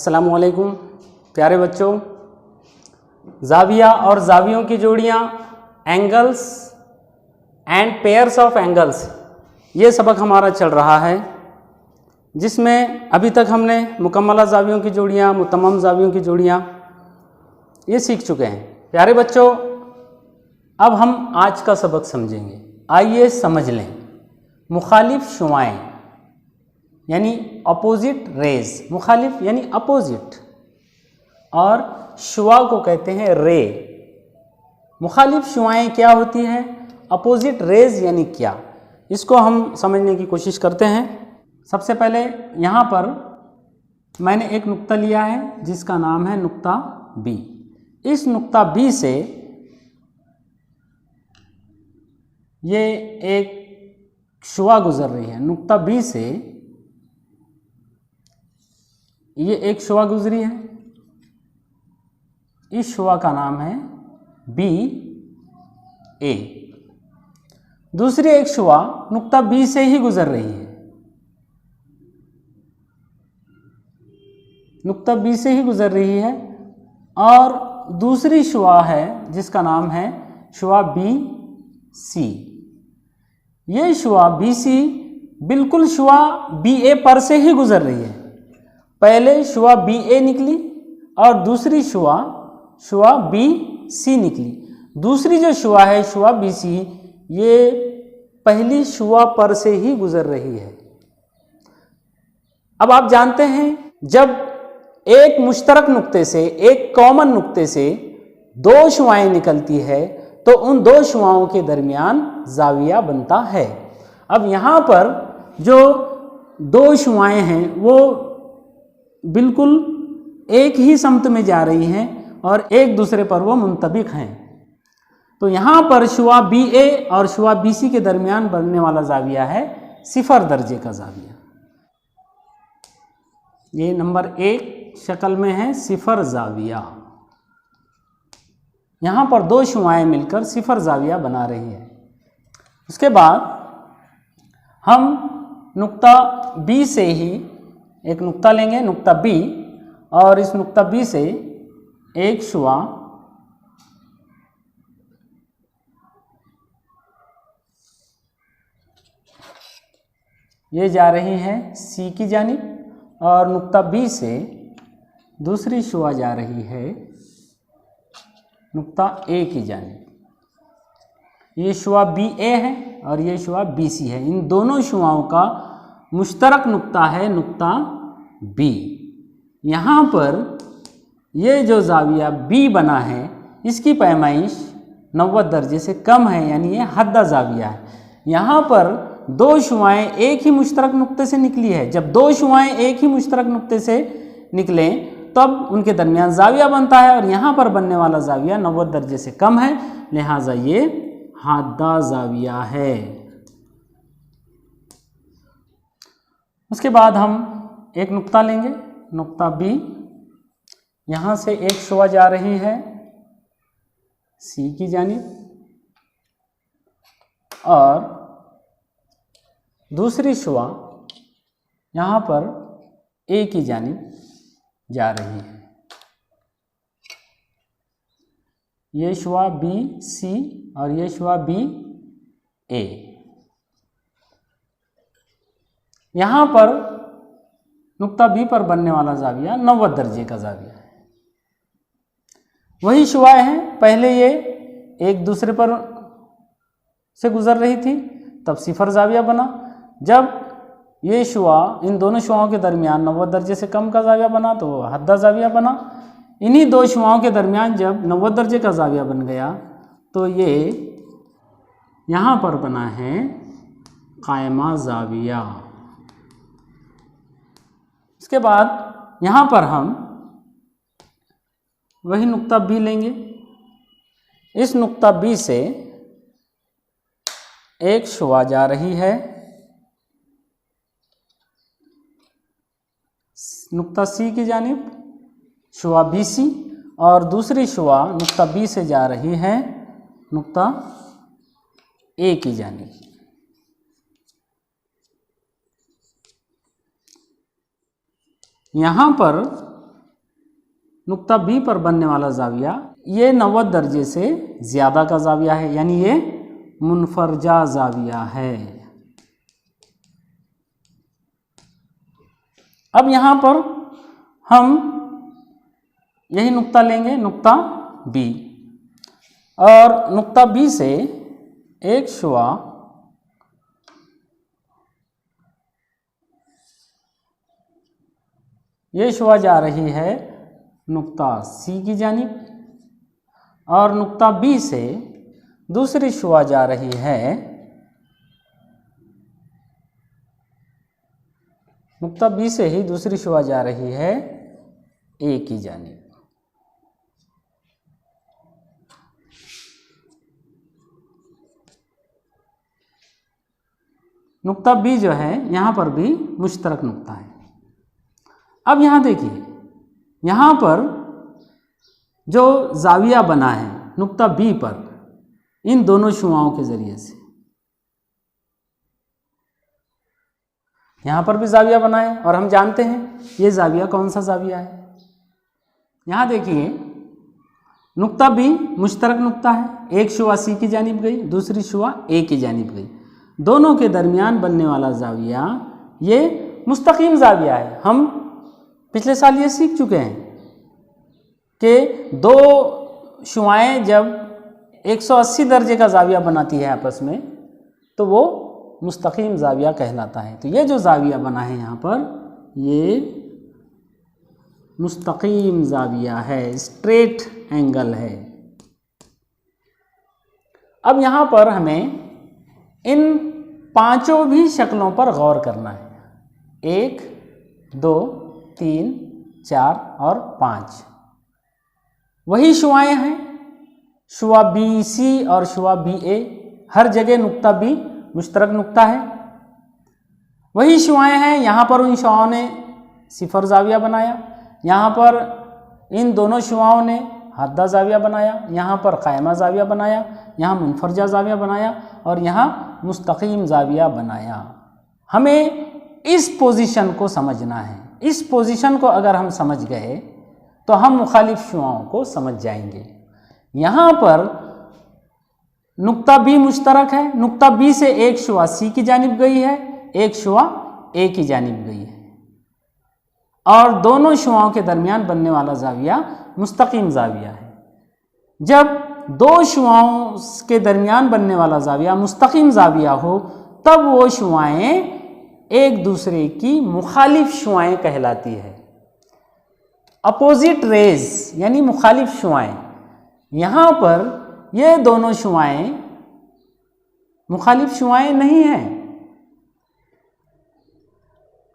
अस्सलामुअलैकुम प्यारे बच्चों, जाविया और जावियों की जोड़ियाँ, angles and pairs of angles, ये सबक हमारा चल रहा है, जिसमें अभी तक हमने मुकम्मला जावियों की जोड़ियाँ, मुतम्मम जावियों की जोड़ियाँ ये सीख चुके हैं। प्यारे बच्चों, अब हम आज का सबक समझेंगे। आइए समझ लें। मुखालिफ शुआएँ यानी अपोजिट रेज, मुखालिफ यानी अपोजिट, और शुआ को कहते हैं रे। मुखालिफ शुआएँ क्या होती हैं, अपोजिट रेज यानी क्या, इसको हम समझने की कोशिश करते हैं। सबसे पहले यहाँ पर मैंने एक नुक्ता लिया है जिसका नाम है नुक्ता बी। इस नुक्ता बी से ये एक शुआ गुजर रही है। नुक्ता बी से ये एक शुआ गुजरी है। इस शुआ का नाम है बी ए। दूसरी एक शुआ नुक्ता बी से ही गुजर रही है, नुक्ता बी से ही गुजर रही है, और दूसरी शुआ है जिसका नाम है शुआ बी सी। ये शुआ बी सी बिल्कुल शुआ बी ए पर से ही गुजर रही है। पहले शुआ बी ए निकली और दूसरी शुआ बी सी निकली। दूसरी जो शुआ है शुआ बी सी, ये पहली शुआ पर से ही गुजर रही है। अब आप जानते हैं, जब एक मुश्तरक नुक्ते से, एक कॉमन नुक्ते से दो शुआएं निकलती है तो उन दो शुआओं के दरमियान जाविया बनता है। अब यहाँ पर जो दो शुआएं हैं वो बिल्कुल एक ही समत में जा रही हैं और एक दूसरे पर वो मुंतबिक हैं। तो यहाँ पर शुआ बी ए और शुआ बी सी के दरमियान बनने वाला जाविया है 0 दर्जे का जाविया। ये नंबर 1 शक्ल में है 0 जाविया। यहाँ पर दो शुआएं मिलकर 0 जाविया बना रही है। उसके बाद हम नुक्ता बी से ही एक नुक्ता लेंगे, नुक्ता बी, और इस नुक्ता बी से एक शुआ ये जा रही है सी की जानिब, और नुक्ता बी से दूसरी शुआ जा रही है नुक्ता ए की जानिब। ये शुआ बी ए है और ये शुआ बी सी है। इन दोनों शुआओं का मुश्तरक नुक्ता है नुक्ता बी। यहाँ पर ये जो जाविया बी बना है इसकी पैमाइश 90 दर्जे से कम है, यानी ये हद्दा जाविया है। यहाँ पर दो शुआएं एक ही मुश्तरक नुक्ते से निकली है। जब दो शुआएं एक ही मुश्तरक नुक्ते से निकलें तब उनके दरमियान जाविया बनता है, और यहाँ पर बनने वाला जाविया 90 दर्जे से कम है, लिहाजा ये हद्दा जाविया है। उसके बाद हम एक नुक्ता लेंगे, नुक्ता बी। यहाँ से एक शुआ जा रही है सी की जानिब और दूसरी शुआ यहाँ पर ए की जानिब जा रही है। ये शुआ बी सी और ये शुआ बी ए। यहाँ पर नुक्ता बी पर बनने वाला जाविया 90 दर्जे का जाविया है। वही शुआएं हैं, पहले ये एक दूसरे पर से गुजर रही थी तब 0 जाविया बना। जब ये शुआ इन दोनों शुआओं के दरमियान 90 दर्जे से कम का जाविया बना तो हद्दा जाविया बना। इन्हीं दो शुआओं के दरमियान जब 90 दर्जे का जाविया बन गया तो ये यहाँ पर बना है कायमा जाविया। इसके बाद यहाँ पर हम वही नुक्ता बी लेंगे। इस नुक्ता बी से एक शुआ जा रही है नुक्ता सी की जानिब, शुआ बी सी, और दूसरी शुआ नुक्ता बी से जा रही है नुक्ता ए की जानिब। यहाँ पर नुक्ता बी पर बनने वाला जाविया ये 90 दर्जे से ज़्यादा का जाविया है, यानी ये मुनफरजा जाविया है। अब यहाँ पर हम यही नुक्ता लेंगे, नुक्ता बी, और नुक्ता बी से एक शुआ ये शुआ जा रही है नुक्ता सी की जानिब, और नुक्ता बी से दूसरी शुआ जा रही है नुक्ता बी से ही दूसरी शुआ जा रही है ए की जानिब। नुक्ता बी जो है यहाँ पर भी मुश्तरक नुक्ता है। अब यहाँ देखिए, यहाँ पर जो जाविया बना है नुक्ता बी पर इन दोनों शुआओं के ज़रिए से, यहाँ पर भी जाविया बना है और हम जानते हैं ये जाविया कौन सा जाविया है। यहाँ देखिए, नुक्ता बी मुश्तरक नुक्ता है, एक शुआ सी की जानिब गई, दूसरी शुआ ए की जानिब गई, दोनों के दरमियान बनने वाला जाविया ये मुस्तकीम जाविया है। हम पिछले साल ये सीख चुके हैं कि दो शुआएं जब 180 दर्जे का जाविया बनाती है आपस में तो वो मुस्तकीम जाविया कहलाता है। तो ये जो जाविया बना है यहाँ पर ये मुस्तकीम जाविया है, स्ट्रेट एंगल है। अब यहाँ पर हमें इन पांचों भी शक्लों पर गौर करना है, 1, 2, 3, 4 और 5। वही शुआएं हैं, शुआ बी सी और शुआ बी ए, हर जगह नुक्ता बी मुश्तरक नुक्ता है। वही शुआएं हैं, यहाँ पर उन शुआओं ने सिफर जाविया बनाया, यहाँ पर इन दोनों शुआओं ने हद्दा जाविया बनाया, यहाँ पर कायमा जाविया बनाया, यहाँ मुनफरजा जाविया बनाया और यहाँ मुस्तकीम जाविया बनाया। हमें इस पोजीशन को समझना है। इस पोजीशन को अगर हम समझ गए तो हम मुखालिफ शुआओं को समझ जाएंगे। यहाँ पर नुक्ता बी मुश्तरक है, नुक्ता बी से एक शुआ सी की जानिब गई है, एक शुआ ए की जानिब गई है, और दोनों शुआओं के दरमियान बनने वाला जाविया मुस्तकीम जाविया है। जब दो शुआओं के दरमियान बनने वाला जाविया मुस्तकीम जाविया हो तब वो शुआएं एक दूसरे की मुखालिफ शुआएं कहलाती है। अपोजिट रेज यानी मुखालिफ शुआएं। यहाँ पर ये दोनों शुआएं मुखालिफ शुआएं नहीं हैं,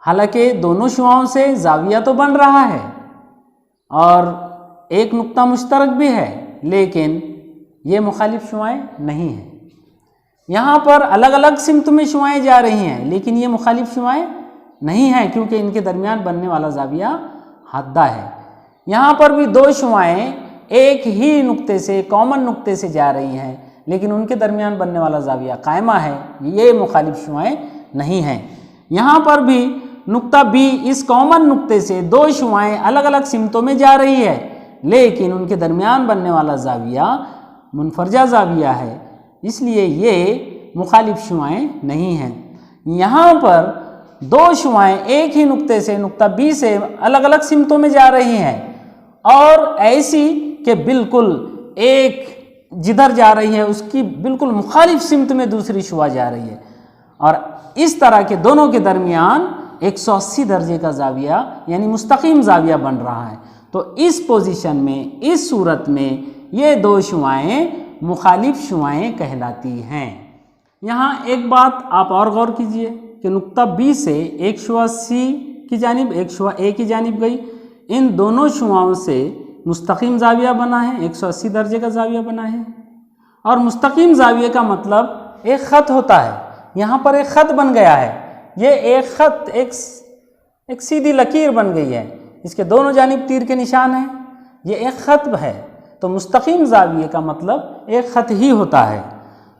हालांकि दोनों शुआओं से जाविया तो बन रहा है और एक नुक्ता मुश्तरक भी है, लेकिन ये मुखालिफ शुआएं नहीं हैं। यहाँ पर अलग अलग सिमत में शुआएं जा रही हैं, लेकिन ये मुखालिफ शुआएं नहीं हैं क्योंकि इनके दरमियान बनने वाला जाविया हद्दा है। यहाँ पर भी दो शुआएं एक ही नुक्ते से, कॉमन नुक्ते से जा रही हैं, लेकिन उनके दरमियान बनने वाला जाविया कायमा है, ये मुखालिफ शुआएं नहीं हैं। यहाँ पर भी नुक्ता बी इस कॉमन नुक्ते से दो शुआएं अलग अलग सिमतों में जा रही है, लेकिन उनके दरमियान बनने वाला जाविया मुनफरजा जाविया है, इसलिए ये मुखालिफ शुआएं नहीं हैं। यहाँ पर दो शुआएं एक ही नुक्ते से, नुक्ता बी से अलग अलग सिमतों में जा रही हैं और ऐसी कि बिल्कुल एक जिधर जा रही है उसकी बिल्कुल मुखालिफ सिमत में दूसरी शुआ जा रही है, और इस तरह के दोनों के दरमियान 180 दर्जे का जाविया यानी मुस्तकीम जाविया बन रहा है। तो इस पोजीशन में, इस सूरत में ये दो शुआएं मुखालिफ शुआएं कहलाती हैं। यहाँ एक बात आप और गौर कीजिए कि नुक्ता बी से एक शुआ सी की जानिब, एक शुआ ए की जानिब गई, इन दोनों शुआओं से मुस्तकीम जाविया बना है, 180 दर्जे का जाविया बना है। और मुस्तकीम जाविये का मतलब एक ख़त होता है, यहाँ पर एक ख़त बन गया है, ये एक ख़त एक सीधी लकीर बन गई है, इसके दोनों जानिब तीर के निशान हैं, ये एक ख़त है। तो मुस्तकीम जाविये का मतलब एक ख़त ही होता है।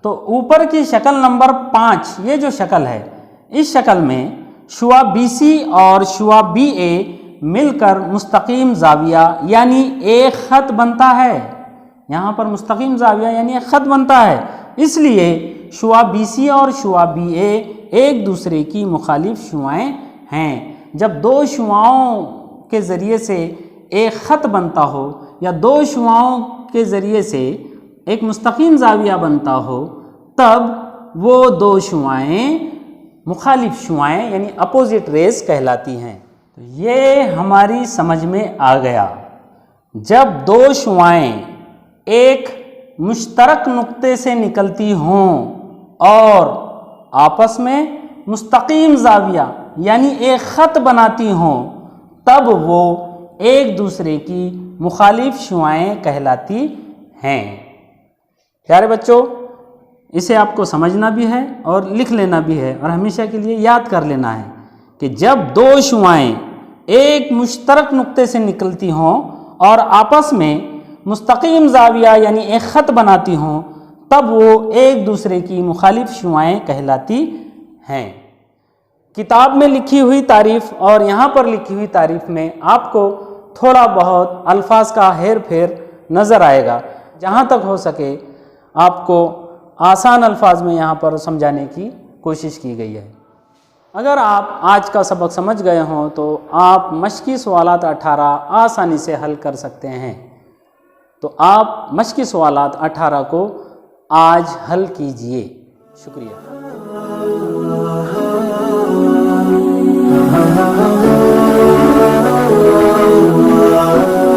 तो ऊपर की शक्ल नंबर 5, ये जो शक्ल है, इस शक्ल में शुआ बी सी और शुआ बी ए मिलकर मुस्तकीम जाविया यानी एक खत बनता है। यहाँ पर मुस्तकीम जाविया यानी एक खत बनता है, इसलिए शुआ BC और शुआ BA एक दूसरे की मुखालिफ शुआएं हैं। जब दो शुआओं के ज़रिए से एक ख़त बनता हो या दो शुआओं के ज़रिए से एक मुस्तकीम जाविया बनता हो, तब वो दो शुआएं मुखालिफ शुआएं यानी अपोजिट रेस कहलाती हैं। तो ये हमारी समझ में आ गया। जब दो शुआएं एक मुश्तरक नुक्ते से निकलती हों और आपस में मुस्तकीम जाविया यानी एक ख़त बनाती हों, तब वो एक दूसरे की मुखालिफ शुआएं कहलाती हैं। प्यारे बच्चों, इसे आपको समझना भी है और लिख लेना भी है और हमेशा के लिए याद कर लेना है कि जब दो शुआएं एक मुश्तरक नुक्ते से निकलती हों और आपस में मुस्तकीम जाविया यानी एक ख़त बनाती हों, तब वो एक दूसरे की मुखालिफ शुआएं कहलाती हैं। किताब में लिखी हुई तारीफ़ और यहाँ पर लिखी हुई तारीफ़ में आपको थोड़ा बहुत अल्फाज का हेर फेर नज़र आएगा। जहाँ तक हो सके आपको आसान अल्फाज में यहाँ पर समझाने की कोशिश की गई है। अगर आप आज का सबक समझ गए हों तो आप मश्की सवालात 18 आसानी से हल कर सकते हैं। तो आप मश्की सवालात 18 को आज हल कीजिए। शुक्रिया। Oh